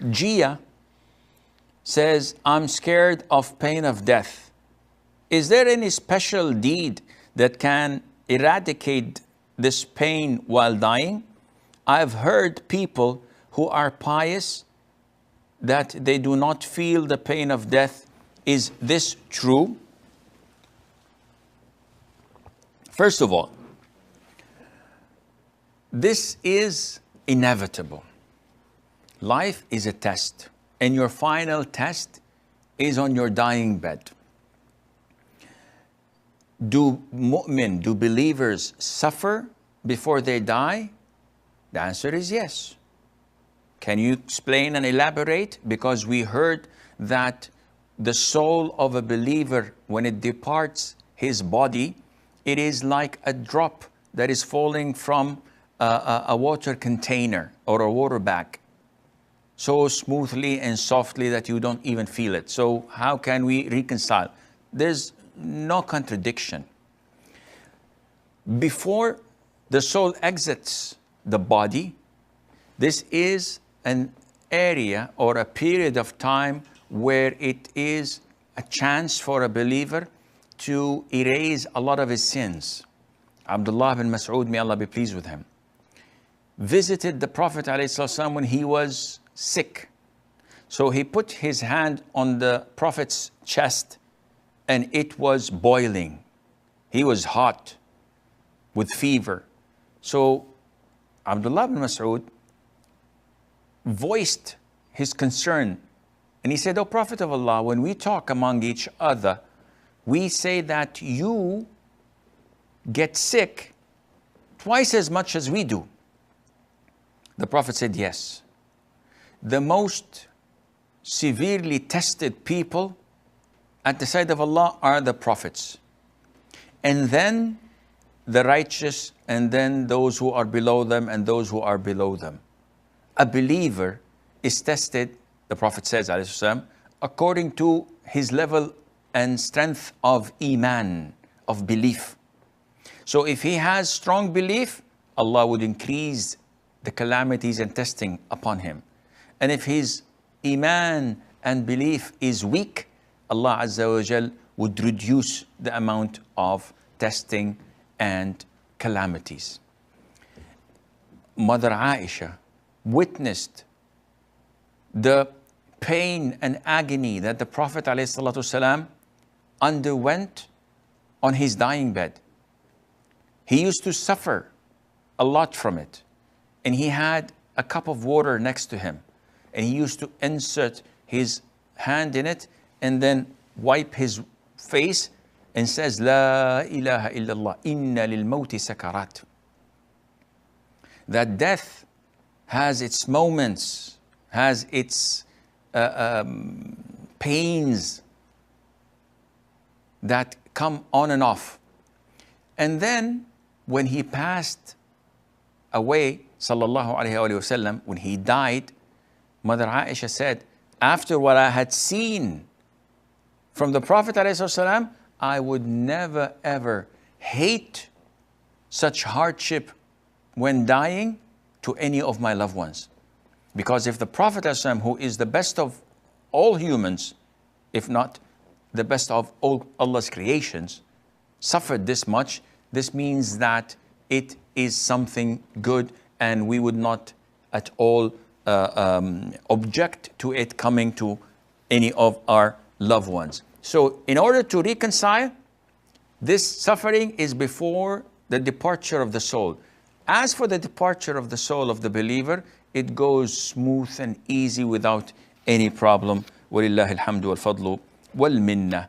Gia says, I'm scared of pain of death. Is there any special deed that can eradicate this pain while dying? I've heard people who are pious that they do not feel the pain of death. Is this true? First of all, this is inevitable. Life is a test, and your final test is on your dying bed. Do believers suffer before they die? The answer is yes. Can you explain and elaborate? Because we heard that the soul of a believer, when it departs his body, it is like a drop that is falling from a water container or a water bag, so smoothly and softly that you don't even feel it. So how can we reconcile? There's no contradiction. Before the soul exits the body, this is an area or a period of time where it is a chance for a believer to erase a lot of his sins. Abdullah bin Mas'ud, may Allah be pleased with him, visited the Prophet ﷺ when he was sick. So he put his hand on the Prophet's chest and it was boiling. He was hot with fever. So Abdullah bin Mas'ud voiced his concern and he said, "O Prophet of Allah, when we talk among each other, we say that you get sick twice as much as we do." The Prophet said, yes. The most severely tested people at the side of Allah are the prophets, and then the righteous, and then those who are below them, and those who are below them. A believer is tested, the Prophet says, ﷺ, according to his level and strength of iman, of belief. So if he has strong belief, Allah would increase the calamities and testing upon him. And if his iman and belief is weak, Allah Azza wa Jal would reduce the amount of testing and calamities. Mother Aisha witnessed the pain and agony that the Prophet ﷺ underwent on his dying bed. He used to suffer a lot from it. And he had a cup of water next to him. And he used to insert his hand in it and then wipe his face and says, La ilaha illallah, inna lil mawti sakarat. That death has its moments, has its pains that come on and off. And then when he passed away, sallallahu alayhi wa sallam, when he died, Mother Aisha said, after what I had seen from the Prophet ﷺ, I would never ever hate such hardship when dying to any of my loved ones. Because if the Prophet ﷺ, who is the best of all humans, if not the best of all Allah's creations, suffered this much, this means that it is something good, and we would not at all object to it coming to any of our loved ones. So in order to reconcile, this suffering is before the departure of the soul. As for the departure of the soul of the believer, it goes smooth and easy without any problem. وَلِلَّهِ الْحَمْدُ وَالْفَضْلُ وَالْمِنَّةِ.